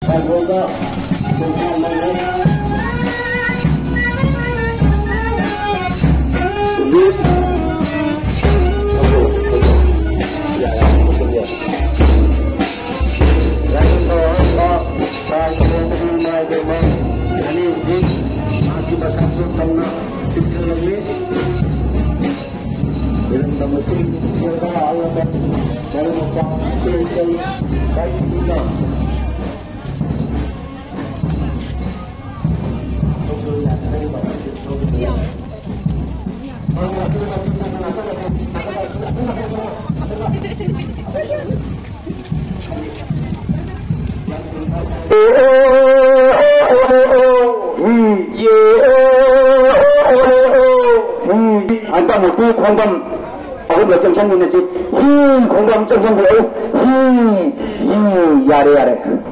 Semoga bisa mengenai 안다 모두 공감 어느 정상분이지 공감 정상분 야래